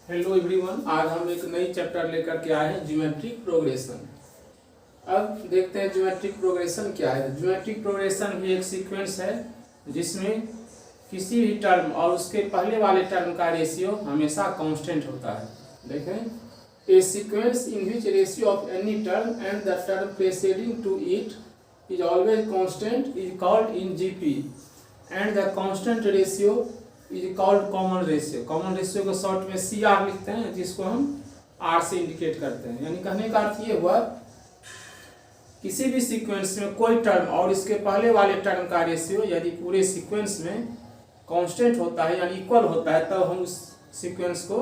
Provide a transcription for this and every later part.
Hello everyone, आज हम एक नई चैप्टर लेकर के आए हैं ज्योमेट्रिक प्रोग्रेशन। अब देखते हैं ज्योमेट्रिक प्रोग्रेशन क्या है। ज्योमेट्रिक प्रोग्रेशन भी एक सीक्वेंस है जिसमें किसी भी टर्म और उसके पहले वाले टर्म का रेशियो हमेशा कांस्टेंट होता है। देखें, a sequence in which ratio of any term and the term preceding to it is always constant is called in GP and the constant ratio is called common ratio. Common ratio को short में CR लिखते हैं, जिसको हम R से indicate करते हैं। यानी कहने का अर्थ ये हुआ, किसी भी सीक्वेंस में कोई टर्म और इसके पहले वाले टर्म का रेशियो यदि पूरे सीक्वेंस में कांस्टेंट होता है यानी इक्वल होता है, तब हम उस सीक्वेंस को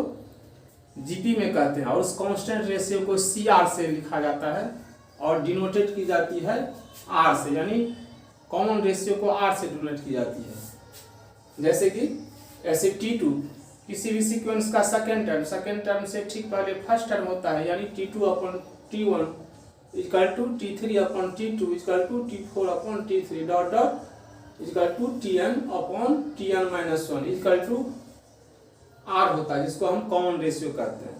जीपी में कहते हैं और उस कांस्टेंट रेशियो को CR से लिखा जाता है और डिनोटेट की जाती है R से, यानी कॉमन रेशियो को R से डिनोट की जाती है। जैसे कि ऐसे T2 किसी भी सीक्वेंस का सेकेंड टर्म से ठीक पहले फर्स्ट टर्म होता है, यानी T2 upon T1 equal to T3 upon T2 equal to T4 upon T3 dot dot equal to Tn upon Tn minus 1 equal to R होता है, जिसको हम कॉमन रेशियो कहते हैं।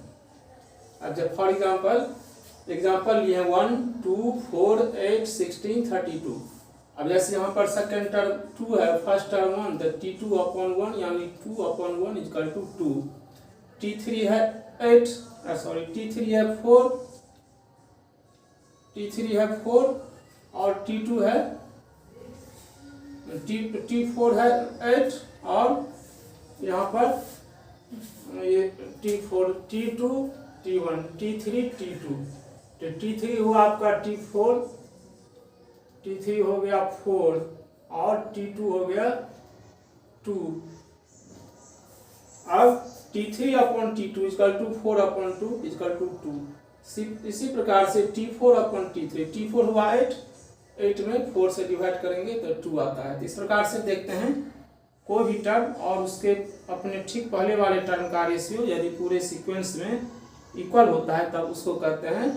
अब जब फॉर एग्जाम्पल लिए 1, 2, 4, 8, 16, 32। अब जैसे यहाँ पर सेकेंड टर्म 2 है, फर्स्ट टर्म 1, तो T2 अपॉन 1 यानी 2 अपॉन 1 इक्वल टू 2। T3 है 3 है 4, T3 है 4 और T2 है T4 है 8 और यहाँ पर ये T4 T2 T1 T3 T2, तो T3 हुआ आपका T4, T3 हो गया 4 और T2 हो गया 2। अब T3 upon T2 equal to 4 upon 2 equal to 2। इसी प्रकार से T4 अपॉन T4 हुआ 8 में 4 से डिवाइड करेंगे तो 2 आता है। इस प्रकार से देखते हैं, कोई भी टर्म और उसके अपने ठीक पहले वाले टर्म का रेशियो यदि पूरे सीक्वेंस में इक्वल होता है तब उसको कहते हैं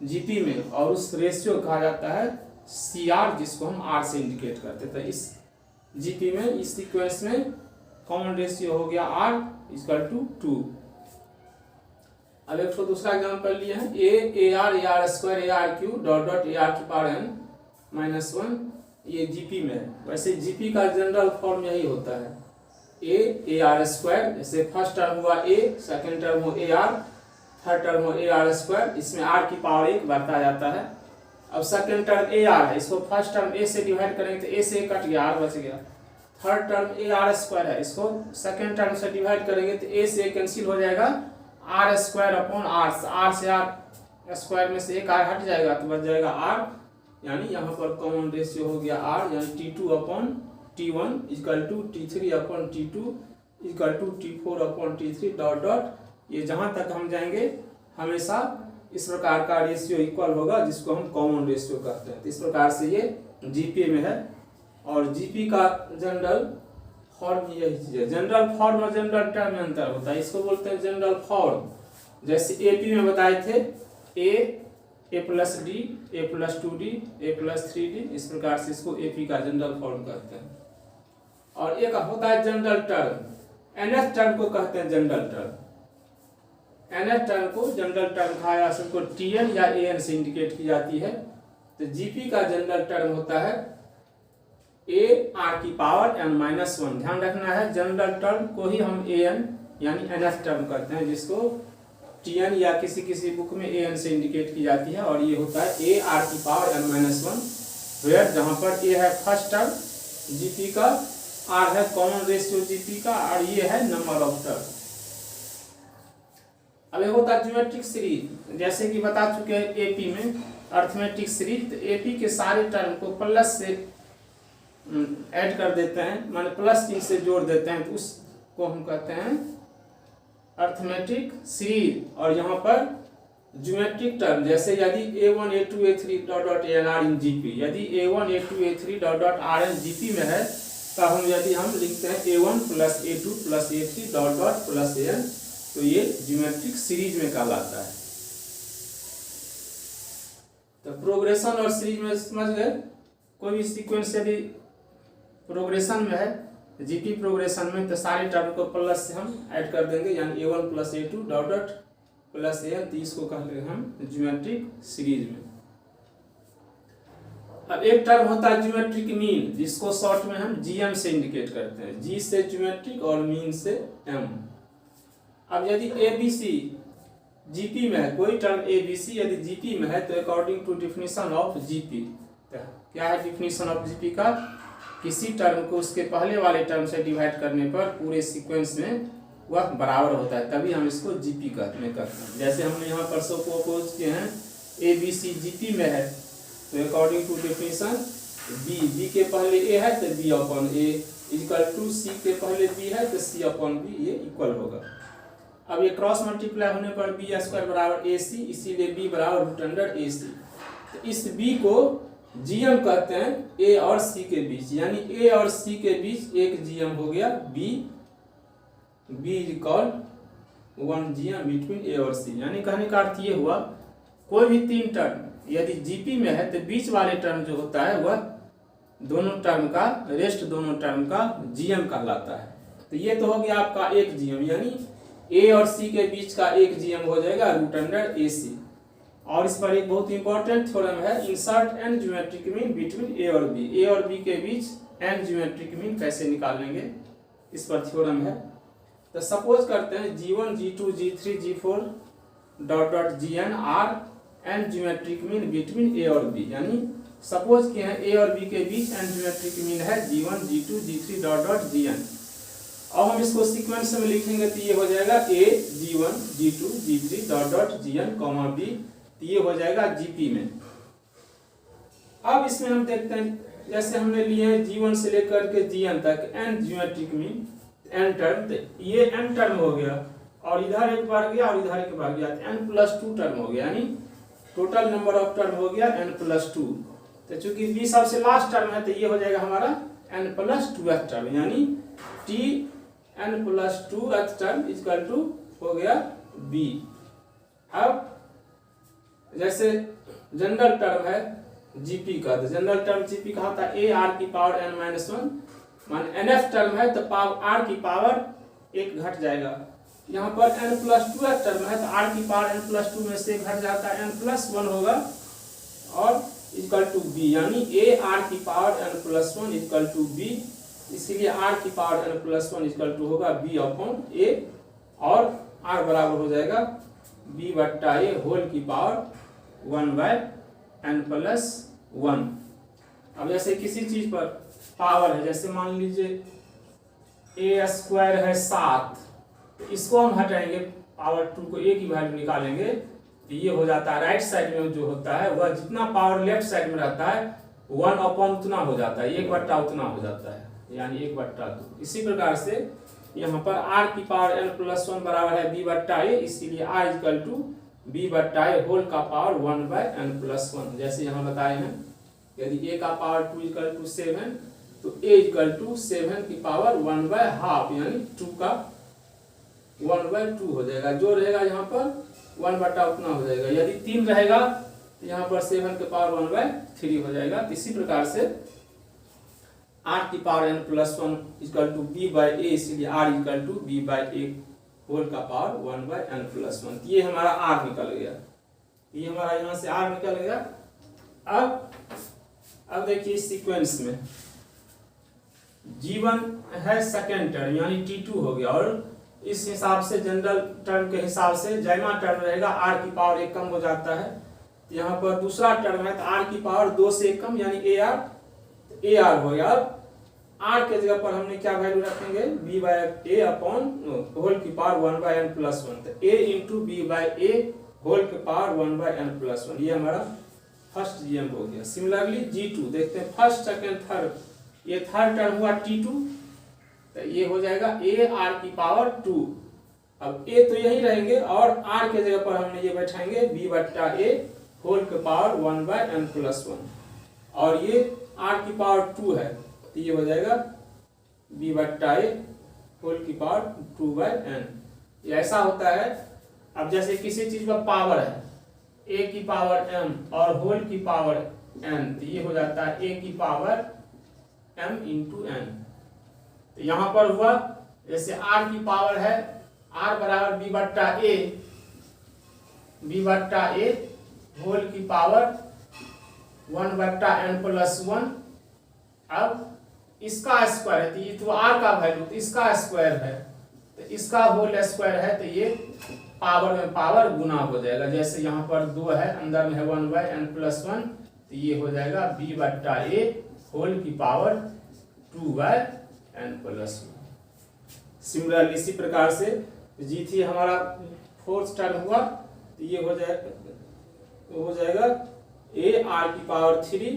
जीपी में, और उस रेशियो कहा जाता है CR, जिसको हम R से इंडिकेट करते हैं। तो इस जीपी में, इस सीक्वेंस में कॉमन रेशियो हो गया R इक्वल टू 2। अब एक तो दूसरा एग्जांपल लिए हैं, AR square AR³ dot dot AR की पावर n माइनस 1, ये जीपी में है। वैसे जीपी का जनरल फॉर्म यही होता है, AR स्क्वायर, जैसे फर्स्ट टर्म हुआ A, सेकेंड टर्म हो AR, थर्ड टर्म हो AR स्क्वायर, इसमें R की पावर 1 बढ़ता जाता है। अब सेकेंड टर्म AR है, इसको फर्स्ट टर्म A से डिवाइड करेंगे तो A से कट गया, R बच गया। थर्ड टर्म AR स्क्वायर है, इसको सेकेंड टर्म से डिवाइड करेंगे तो A से कैंसिल हो जाएगा, R स्क्वायर अपॉन R से R स्क्वायर में से एक R हट जाएगा तो बच जाएगा R, यानी यहाँ पर कॉमन रेशियो हो गया R, यानी T2 upon T1 equal to T3 upon T2 equal to T4 upon T3 dot dot. ये जहाँ तक हम जाएंगे हमेशा इस प्रकार का रेशियो इक्वल होगा, जिसको हम कॉमन रेशियो कहते हैं। तो इस प्रकार से ये जीपी में है, और जीपी का जनरल फॉर्म यही चीज है। जनरल फॉर्म और जनरल टर्म में अंतर होता है, इसको बोलते हैं जनरल फॉर्म। जैसे एपी में बताए थे A plus D, A plus 2D, A plus 3D, इस प्रकार से इसको एपी का जनरल फॉर्म कहते हैं। और एक होता है जनरल टर्म, nth टर्म को कहते हैं जनरल टर्म। nth टर्म को जनरल टर्म कहा या सबको Tn या An से इंडिकेट की जाती है। तो जीपी का जनरल टर्म होता है AR की पावर n माइनस 1। ध्यान रखना है, जनरल टर्म को ही हम An यानी nth टर्म कहते हैं, जिसको Tn या किसी बुक में An से इंडिकेट की जाती है। और ये होता है AR की पावर n माइनस 1, वेयर जहाँ पर A है फर्स्ट टर्म जीपी का, R है कॉमन रेशियो जीपी का, और ये है नंबर ऑफ टर्म। अब एक होता है ज्योमेट्रिक सीरीज, जैसे कि बता चुके हैं एपी में अर्थमेटिक सीरीज। तो एपी के सारे टर्म को प्लस से ऐड कर देते हैं, माने प्लस चिन्ह से जोड़ देते हैं, तो उसको हम कहते हैं अर्थमेटिक सीरीज। और यहाँ पर ज्योमेट्रिक टर्म, जैसे यदि A1 A2 A3 dot dot ANR in GP, यदि A1 A2 A3 dot dot RN GP में है, तब यदि हम लिखते हैं A1 plus A2 plus A3 dot dot plus AN, तो ये ज्योमेट्रिक सीरीज में कहलाता है। तो प्रोग्रेशन और सीरीज में समझ गए। कोई भी सीक्वेंस यदि प्रोग्रेशन में है जीपी प्रोग्रेशन में तो सारे टर्म को प्लस से हम ऐड कर देंगे, यानी a1 plus a2 dot dot plus an, तो इसको कह लेंगे हम ज्योमेट्रिक सीरीज में। अब एक टर्म होता है ज्योमेट्रिक मीन, जिसको शॉर्ट में हम जीएम से इंडिकेट करते हैं, जी से ज्योमेट्रिक और मीन से एम। अब यदि एबीसी जीपी में है, कोई टर्म एबीसी यदि जीपी में है, तो according to definition of GP, क्या है डिफिनीशन ऑफ जीपी का, किसी टर्म को उसके पहले वाले टर्म से डिवाइड करने पर पूरे सीक्वेंस में वह बराबर होता है, तभी हम इसको जीपी कहते हैं। जैसे हमने यहाँ पर सपोज किए हैं एबीसी जीपी में है, तो अकॉर्डिंग टू डेफिनेशन बी के पहले ए है तो B upon A equal to C के पहले बी है तो सी अपॉन बी, ये इक्वल होगा। अब ये क्रॉस मल्टीप्लाई होने पर बी स्क्वायर बराबर ए सी, इसीलिए बी बराबर रूट अंडर ए सी। तो इस बी को जीएम कहते हैं ए और सी के बीच, यानी ए और सी के बीच एक जीएम हो गया B, B is called one GM between A और सी। यानी कहने का अर्थ ये हुआ, कोई भी तीन टर्म यदि जीपी में है तो बीच वाले टर्म जो होता है वह दोनों टर्म का, रेस्ट दोनों टर्म का जीएम कहलाता है। तो ये तो हो गया आपका एक जीएम, यानी ए और सी के बीच का एक जीएम हो जाएगा रूट अंडर ए सी। और इस पर एक बहुत इंपॉर्टेंट थ्योरम है, insert an geometric mean between A और बी। ए और बी के बीच एन ज्योमेट्रिक मीन कैसे निकालेंगे, इस पर थ्योरम है। तो सपोज करते हैं G1, G2, G3, G4 dot dot Gn are N geometric mean between A और बी, यानी सपोज किए हैं ए और बी के बीच एन ज्योमेट्रिक मीन है G1, G2, G3 dot dot Gn। अब हम इसको सीक्वेंस में लिखेंगे तो ये हो जाएगा A G1, G2, G3 dot dot Gn comma B, तो ये हो जाएगा जीपी में। अब इसमें हम देखते हैं, जैसे हमने लिए G1 से लेकर के Gn तक N geometric mean N term, तो ये एन टर्म हो गया और इधर एक बार गया और इधर एक बार गया, तो एन प्लस 2 टर्म हो गया, यानी टोटल नंबर ऑफ टर्म हो गया एन प्लस 2। तो चूंकि बी सबसे लास्ट टर्म है तो ये हो जाएगा हमारा एन प्लस 2th टर्म, यानी T N plus 2th term equal to हो गया बी। अब जैसे जनरल टर्म है जीपी का, तो जनरल टर्म जीपी का होता है ए आर की पावर एन माइनस 1, मान एनएफ टर्म है तो आर की पावर 1 घट जाएगा। यहाँ पर n प्लस 2th टर्म है तो r की पावर n प्लस 2 में से घट जाता है, n प्लस 1 होगा और इक्वल टू b, यानी a r की power n plus 1 equal to b, इसीलिए r की power n plus 1 equal to होगा b अपॉन a, और r बराबर हो जाएगा b बट्टा a होल की पावर 1 बाय n प्लस 1। अब जैसे किसी चीज पर पावर है, जैसे मान लीजिए a स्क्वायर है 7, तो इसको हम हटाएंगे, पावर 2 को एक ही वैल्यू निकालेंगे, तो ये हो जाता है राइट साइड में जो होता है वह जितना पावर लेफ्ट साइड में रहता है 1 अपॉन उतना हो जाता है, 1 बट्टा उतना हो जाता है, यानी 1 बट्टा 2। इसी प्रकार से यहाँ पर r की पावर n प्लस 1 बराबर है b बट्टा a, इसीलिए r इक्वल टू b बट्टा a होल का पावर 1 बाय n प्लस 1। जैसे यहाँ बताए हैं, यदि a का पावर 2 इक्वल टू 7 तो a इक्वल टू 7 की पावर 1 बाय हाफ, यानी 2 का 1 बाय 2 हो जाएगा। जो रहेगा यहाँ पर 1 बट्टा उतना हो जाएगा, यदि 3 रहेगा तो यहाँ पर 7 के पावर 1 बाय 3 हो जाएगा। इसी प्रकार से r की power n plus 1 equal to b by a, इसीलिए r equal to b by a whole का पावर 1 बाय n प्लस 1। ये हमारा r निकल गया, ये हमारा यहाँ से r निकल गया। अब देखिए सीक्वेंस में G1 है सेकेंड टर्म, यानी T2 हो गया, और इस हिसाब से जनरल टर्म के हिसाब से जैमा टर्म रहेगा r की पावर 1 कम हो जाता है। यहाँ पर दूसरा टर्म है तो r की पावर 2 से 1 कम, यानी ar हो गया। अब r के जगह पर हमने क्या वैल्यू रखेंगे, b by a upon whole की पावर 1 बाय n प्लस 1, तो a into B by a whole की पावर 1 बाय n प्लस 1, ये हमारा फर्स्ट जीएम हो गया। सिमिलरली G2 देखते हैं, फर्स्ट सेकेंड थर्ड, ये थर्ड टर्म हुआ T2, तो ये हो जाएगा a r की पावर 2। अब a तो यही रहेंगे और r के जगह पर हमने ये बैठाएंगे b बट्टा a होल के पावर 1 बाय n प्लस 1, और ये r की पावर 2 है तो ये हो जाएगा b बट्टा a होल की पावर 2 बाय n। ये ऐसा होता है। अब जैसे किसी चीज पर पावर है a की पावर m और होल की पावर n, तो ये हो जाता है a की पावर m इंटू n। तो यहाँ पर हुआ जैसे r की पावर है r बराबर b बट्टा a होल की पावर 1 बट्टा n प्लस 1। अब इसका स्क्वायर है तो ये तो r का वैल्यू तो इसका स्क्वायर है तो इसका होल स्क्वायर है तो ये पावर में पावर गुना हो जाएगा। जैसे यहाँ पर 2 है अंदर में है 1 बाई n प्लस 1 तो ये हो जाएगा b बट्टा a होल की power 2 by n plus 1। Similarly इसी प्रकार से जी थी हमारा फोर्थ टर्म हुआ तो ये हो जाएगा a r की पावर 3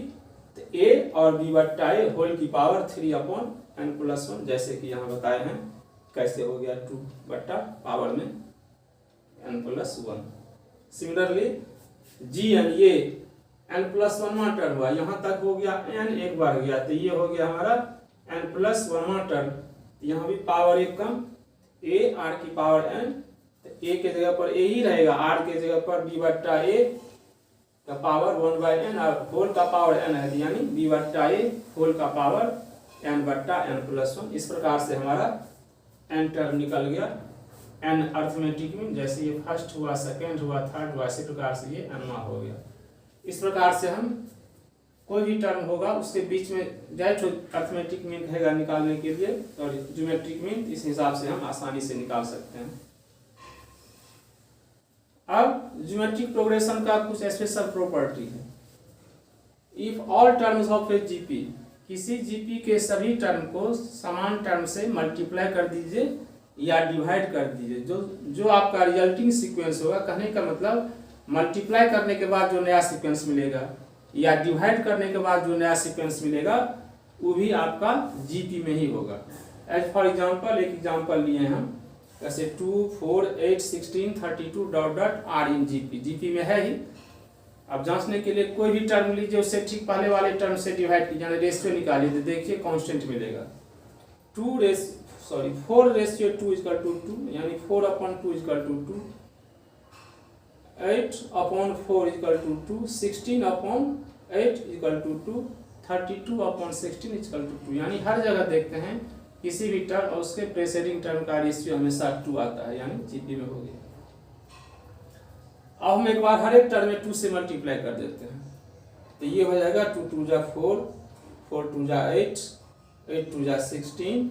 तो a और b बट्टा a होल की पावर 3 अपॉन n प्लस 1 जैसे कि यहाँ बताए हैं कैसे हो गया 2 बट्टा पावर में n plus 1। Similarly G N ये n प्लस 1 टर्म हुआ यहाँ तक हो गया n एक बार गया तो ये हो गया हमारा n प्लस 1 टर्म। यहाँ भी पावर एक कम a r की पावर n तो a के जगह पर a ही रहेगा r के जगह पर b बट्टा a का पावर 1 बाई n और होल का पावर n है यानी b बट्टा a होल का पावर n बट्टा n प्लस 1। इस प्रकार से हमारा n टर्म निकल गया n अर्थमेटिक मीन। जैसे ये फर्स्ट हुआ सेकेंड हुआ थर्ड हुआ इसी प्रकार से ये n हो गया। इस प्रकार से हम कोई भी टर्म होगा उसके बीच में डायरेक्ट अर्थमेटिक मीन कहेगा निकालने के लिए और ज्योमेट्रिक मीन इस हिसाब से हम आसानी से निकाल सकते हैं। अब ज्योमेट्रिक प्रोग्रेशन का कुछ स्पेशल प्रॉपर्टी है। If all terms of a GP किसी जीपी के सभी टर्म को समान टर्म से मल्टीप्लाई कर दीजिए या डिवाइड कर दीजिए। जो आपका रिजल्टिंग सीक्वेंस होगा कहने का मतलब मल्टीप्लाई करने के बाद जो नया सीक्वेंस मिलेगा या डिवाइड करने के बाद जो नया सीक्वेंस मिलेगा वो भी आपका जीपी में ही होगा। एज फॉर एग्जांपल एक एग्जांपल लिए हम जैसे 2 4 8 16 32 dot dot are in GP. GP में है ही। अब जांचने के लिए कोई भी टर्म लीजिए उससे ठीक पहले वाले टर्म से डिवाइड कीजिए रेशियो निकालिए तो देखिए कांस्टेंट मिलेगा 4 रेशियो 2 इक्वल टू 2 यानी 4 upon 2 equal to 2 8 upon 4 equal to 2 16 upon 8 equal to 2 32 upon 16 equal to 2। यानी हर जगह देखते हैं किसी भी टर्म और उसके प्रेसीडिंग टर्म का रेशियो हमेशा 2 आता है यानी जीपी में हो गया। अब हम एक बार हर एक टर्म में 2 से मल्टीप्लाई कर देते हैं तो ये हो जाएगा 2 2 जा 4 4 2 जा 8 8 2 जा 16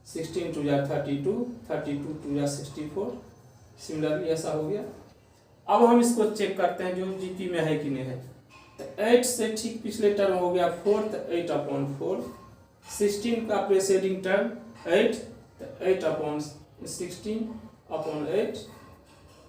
16 2 जा 32 32 2 जा 64। सिमिलरली ऐसा हो गया। अब हम इसको चेक करते हैं जो जीपी में है कि नहीं है तो 8 से ठीक पिछले टर्म हो गया 4 तो 8 अपॉन 4 16 का प्रेसीडिंग टर्म 8 तो 8 अपॉन 16 अपॉन 8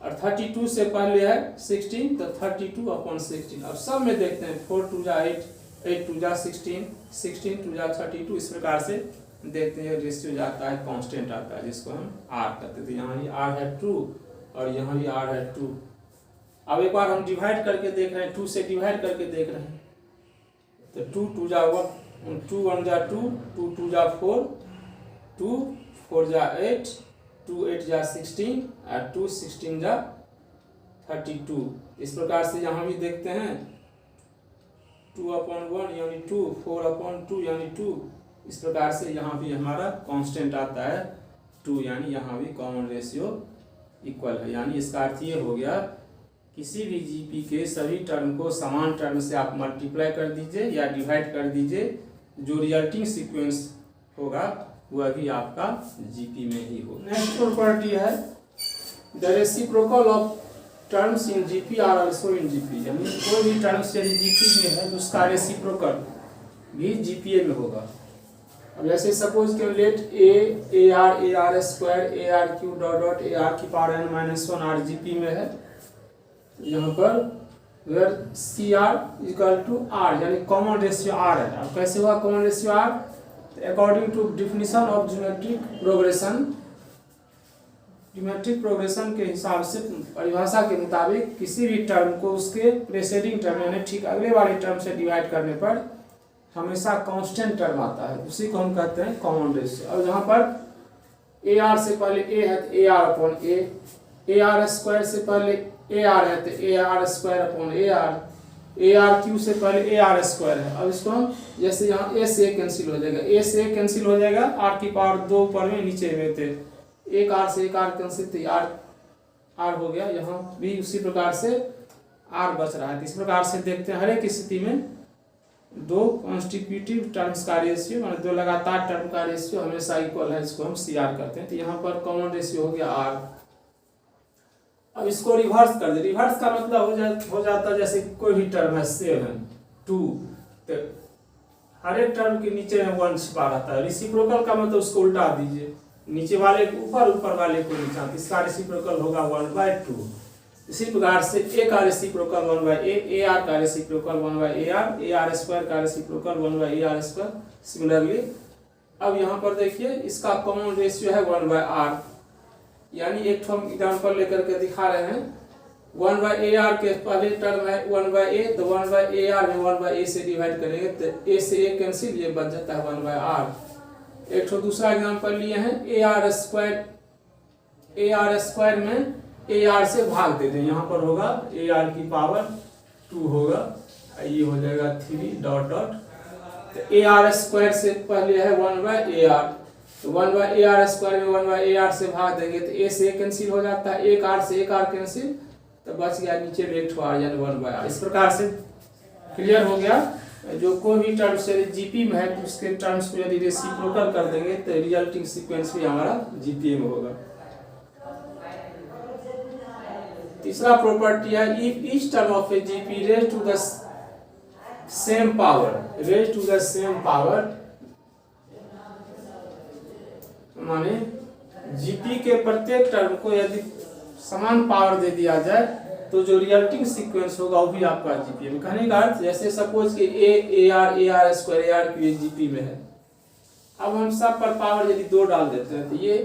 और 32 से पहले है 16 तो 32 अपॉन 16। अब सब में देखते हैं 4 2 जा 8 8 2 जा 16 16 2 जा 32। इस प्रकार से देखते हैं रेशियो जाता है कांस्टेंट आता है जिसको हम r कहते थे। यहाँ भी r है 2 और यहाँ भी r है 2। अब एक बार हम डिवाइड करके देख रहे हैं 2 से डिवाइड करके देख रहे हैं तो 2 2 जा 1 2 1 जा 2 2 2 जा 4 2 4 जा 8 2 8 जा 16 और 2 16 जा 32। इस प्रकार से यहाँ भी देखते हैं 2 अपॉन 1 यानी 2 4 अपॉन 2 यानी 2। इस प्रकार से यहाँ भी हमारा कांस्टेंट आता है 2 यानी यहाँ भी कॉमन रेशियो इक्वल है। यानी इसका अर्थ ये हो गया किसी भी जीपी के सभी टर्म को समान टर्म से आप मल्टीप्लाई कर दीजिए या डिवाइड कर दीजिए जो रिजल्टिंग सीक्वेंस होगा वह भी आपका जीपी में ही होगा। नेक्स्ट प्रॉपर्टी है the reciprocal of terms in GP are also in GP. यानी कोई भी टर्म्स यदि जीपी में है तो उसका रेसिप्रोकल भी जीपीए में होगा। अब जैसे सपोज के let A R square A R cube dot dot A R की power n minus 1 are GP में है। यहाँ पर where C R equal to R यानी कॉमन रेशियो आर है। अब कैसे हुआ common ratio R according to definition of geometric progression के हिसाब से परिभाषा के मुताबिक किसी भी टर्म को उसके प्रेसीडिंग टर्म यानी ठीक अगले वाले टर्म से डिवाइड करने पर हमेशा कांस्टेंट टर्म आता है उसी को हम कहते हैं कॉमन रेशियो। और यहाँ पर ए आर से पहले ए है तो A R upon A R square से पहले ए आर है तो ए R square upon A R A R Q से पहले ए आर स्क्वायर है। अब इसको हम जैसे यहाँ ए से ए कैंसिल हो जाएगा, ए से ए कैंसिल हो जाएगा, आर की पावर 2 ऊपर में नीचे में थे, एक आर से एक आर कैंसिल थे, आर हो गया। यहाँ भी उसी प्रकार से आर बच रहा है। इस प्रकार से देखते हैं हर एक स्थिति में दो कॉन्स्टिट्यूटिव टर्म्स का रेशियो, मतलब दो लगातार टर्म का रेशियो हमेशा इक्वल है, इसको हम सी आर करते हैं। तो यहाँ पर कॉमन रेशियो हो गया आर। अब इसको रिवर्स कर दे, रिवर्स का मतलब हो जाता है जैसे कोई भी टर्म है 7 2, तो हर एक टर्म के नीचे में 1 छिपा रहता है। रेसिप्रोकल का मतलब उसको उल्टा दीजिए, नीचे वाले को ऊपर, ऊपर वाले को नीचा, इसका रेसिप्रोकल होगा 1/2। इसी प्रकार से ए का रेसिप्रोकल 1/a, ए आर का reciprocal 1/a R, A R square का reciprocal 1/a R square. Similarly अब यहाँ पर देखिए इसका कॉमन रेशियो है 1/r, यानी एक हम एग्जांपल लेकर के दिखा रहे हैं। 1/a आर के पहले टर्म है 1/a, तो 1/a आर में 1/a से डिवाइड करेंगे तो a से a कैंसिल, ये बच जाता है 1/r। एक तो दूसरा एग्जांपल लिए हैं ए आर स्क्वायर में ए आर से भाग दे दें, यहाँ पर होगा ए आर की पावर 2 होगा, ये हो जाएगा 3 डॉट डॉट। तो ए आर स्क्वायर से पहले है 1/a आर, तो 1/a आर स्क्वायर में 1/a आर से भाग देंगे तो ए से कैंसिल हो जाता है, एक आर से एक आर कैंसिल, तो बच गया नीचे में एक आर यानी 1/r। इस प्रकार से क्लियर हो गया। जो कोई भी टर्म्स जीपी में है तो उसके टर्म्स को यदि रेसिप्रोकल कर देंगे तो रिजल्टिंग सीक्वेंस भी हमारा जीपी में होगा। तीसरा प्रॉपर्टी है if each term of a GP raise to the same power, माने जीपी के प्रत्येक टर्म को यदि समान पावर दे दिया जाए तो जो रिजल्टिंग सीक्वेंस होगा वो भी आपका जीपी में। कहने का अर्थ जैसे सपोज कि ए R square A R Q GP में है। अब हम सब पर पावर यदि 2 डाल देते हैं तो ये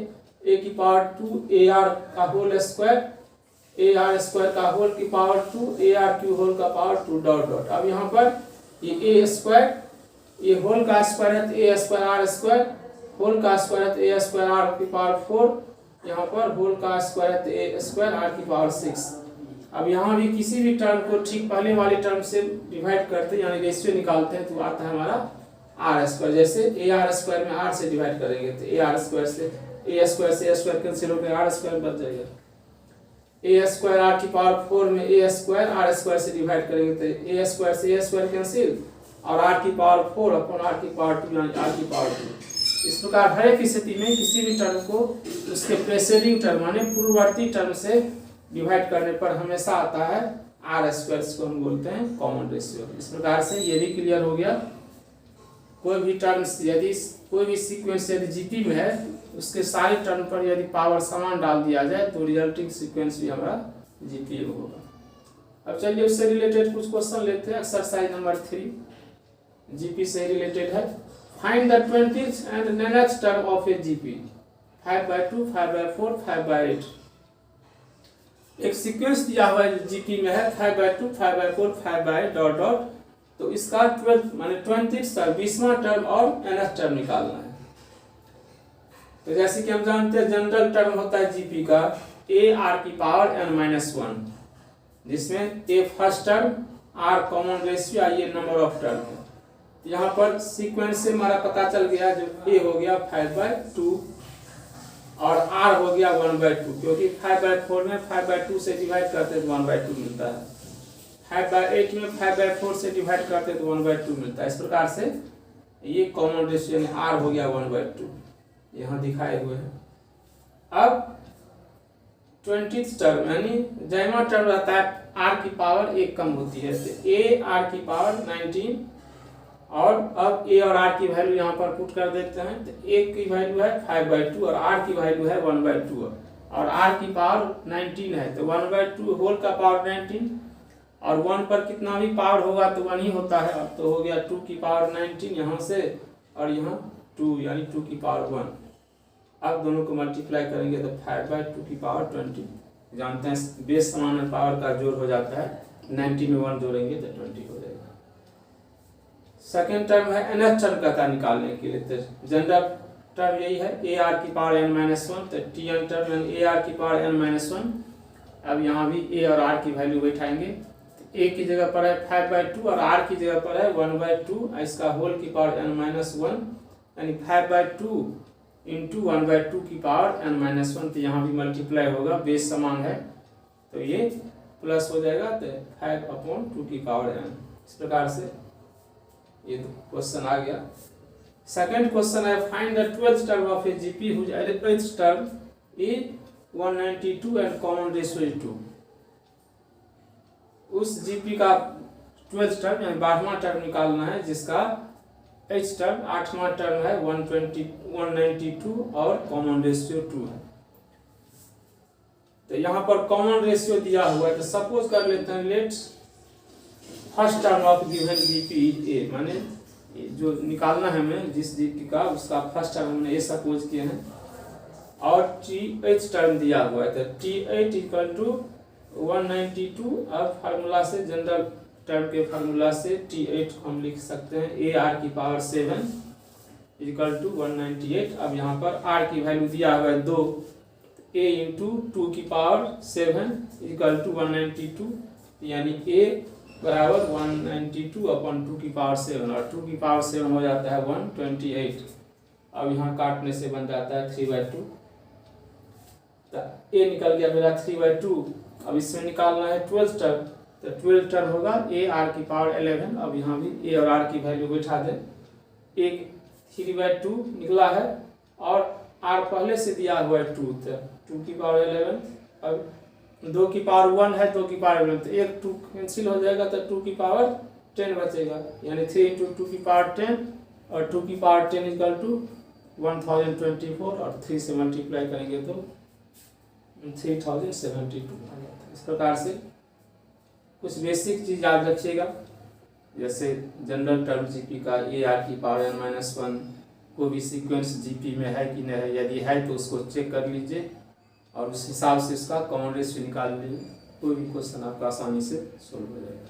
ए की पावर 2 ए आर का whole square, A R square का होल की power 2 A R cube whole का पावर 2 डॉट डॉट। अब यहाँ पर ये ए स्क्वायर, ये होल का स्क्वायर है तो A square R square, whole का स्क्वायर है तो ए स्क्वायर आर की पावर 4, यहाँ पर होल का स्क्वायर है तो ए स्क्वायर आर की पावर 6। अब यहाँ भी किसी भी टर्म को ठीक पहले वाले टर्म से डिवाइड करते हैं यानी रेशियो निकालते हैं तो आता है हमारा आर स्क्वायर। जैसे ए आर स्क्वायर में आर से डिवाइड करेंगे तो ए आर स्क्वायर से ए स्क्वायर कैंसिल होकर आर स्क्वायर बच जाएगा। ए स्क्वायर आर की पावर 4 में ए स्क्वायर आर स्क्वायर से डिवाइड करेंगे तो ए स्क्वायर कैंसिल और आर की पावर 4 अपॉन आर की पावर 2 यानी आर की पावर 2। इस प्रकार हर एक स्थिति में किसी भी टर्म को उसके प्रेसीडिंग टर्म माने पूर्ववर्ती टर्म से डिवाइड करने पर हमेशा आता है आर स्क्वायर, को हम बोलते हैं कॉमन रेशियो। इस प्रकार से ये भी क्लियर हो गया। कोई भी टर्म्स यदि कोई भी सीक्वेंस यदि जीपी में है उसके सारे टर्म पर यदि पावर समान डाल दिया जाए तो रिजल्टिंग सीक्वेंस भी हमारा जीपी में होगा। अब चलिए उससे रिलेटेड कुछ क्वेश्चन लेते हैं। एक्सरसाइज नंबर 3 जीपी से रिलेटेड है। Find the 20th and nth term of a GP 5/2 5/4 5/8। एक सीक्वेंस दिया हुआ है जीपी में है 5/2 5/4 5/8 डॉट डॉट, तो इसका 12 माने 20th 20वां टर्म और nth टर्म निकालना है। तो जैसे कि हम जानते हैं जनरल टर्म होता है जीपी का ए आर की पावर n-1, जिसमें A first term, R common ratio, ये नंबर ऑफ टर्म है। तो यहाँ पर सीक्वेंस से हमारा पता चल गया जो ए हो गया 5/2 और आर हो गया 1/2, क्योंकि 5/4 में 5/2 से डिवाइड करते तो 1/2 मिलता है, 5/8 में 5/4 से डिवाइड करते तो 1/2 मिलता है। इस प्रकार से ये कॉमन रेशियो आर हो गया 1/2, यहाँ दिखाए हुए हैं। अब 20th टर्म यानी जैमा टर्म रहता है आर की पावर 1 कम होती है तो ए आर की पावर 19, और अब ए और आर की वैल्यू यहाँ पर पुट कर देते हैं तो ए की वैल्यू है 5/2 और आर की वैल्यू है 1/2 और आर की पावर 19 है तो 1/2 होल का पावर 19 और 1 पर कितना भी पावर होगा तो 1 ही होता है। अब तो हो गया 2 की पावर 19 यहाँ से और यहाँ 2 यानी 2 की पावर 1। अब दोनों को मल्टीप्लाई करेंगे तो 5/2 की पावर 20, जानते हैं बेस समान पावर का जोड़ हो जाता है, 19 में 1 जोड़ेंगे तो 20 हो जाएगा। सेकेंड टर्म है nth टर्म का था निकालने के लिए, तो जनरल टर्म यही है ए आर की पावर n-1, तो T N term A R की पावर n-1। अब यहाँ भी ए और आर की वैल्यू बैठाएंगे तो ए की जगह पर है 5/2 और आर की जगह पर है 1/2, इसका होल की पावर n-1, यानी 5/2 इंटू 1/2 की पावर n-1। तो यहाँ भी मल्टीप्लाई होगा, बेस समान है तो ये प्लस हो जाएगा, तो 5/2 की पावर n। इस प्रकार से ये क्वेश्चन आ गया। सेकंड क्वेश्चन है find the 12th term of a GP whose eighth term is 192 and common ratio is 2। उस जीपी का 12th टर्म यानी 12वां टर्म निकालना है जिसका एच टर्म 8वां टर्म है 192 और कॉमन रेशियो 2 है। तो यहाँ पर कॉमन रेशियो दिया हुआ है, तो सपोज कर लेते हैं let's first term of given GP A, माने जो निकालना है हमें जिस जीपी का उसका फर्स्ट टर्म हमने ए सपोज किए हैं और टी एच टर्म दिया हुआ है। तो टी एच इक्वल टू 192, अब फार्मूला से जनरल टर्म के फार्मूला से टी एच हम लिख सकते हैं ए आर की पावर 7 इक्वल टू 198। अब यहाँ पर आर की वैल्यू दिया हुआ है 2, ए इंटू 2 की पावर 7 इक्वल टू 192, यानी ए बराबर 192/2 की पावर 7 और 2 की पावर 7 हो जाता है 128। अब यहाँ काटने से बन जाता है 3/2। तो ए निकल गया मेरा 3/2। अब इसमें निकालना है 12th टर्म, तो 12th टर्म होगा ए आर की पावर 11। अब यहाँ भी ए और आर की वैल्यू बैठा दें, एक 3/2 निकला है और आर पहले से दिया हुआ है 2, तो 2 की पावर 11। अब 2 की पावर 1 है, 2 की पावर 11, तो एक 2 कैंसिल हो जाएगा तो 2 की पावर 10 बचेगा, यानी 3 इंटू 2 की पावर 10 और 2 की पावर 10 इक्वल टू 1024 और 3 से मल्टीप्लाई करेंगे तो 3072 आ जाता है। इस प्रकार से कुछ बेसिक चीज़ याद रखिएगा, जैसे जनरल टर्म जीपी का ए आर की पावर n-1 को भी सीक्वेंस जीपी में है कि नहीं है, यदि है तो उसको चेक कर लीजिए और उस हिसाब से इसका कॉमन रेशियो निकाल लीजिए। कोई भी क्वेश्चन आपका आसानी से सोल्व हो जाएगा।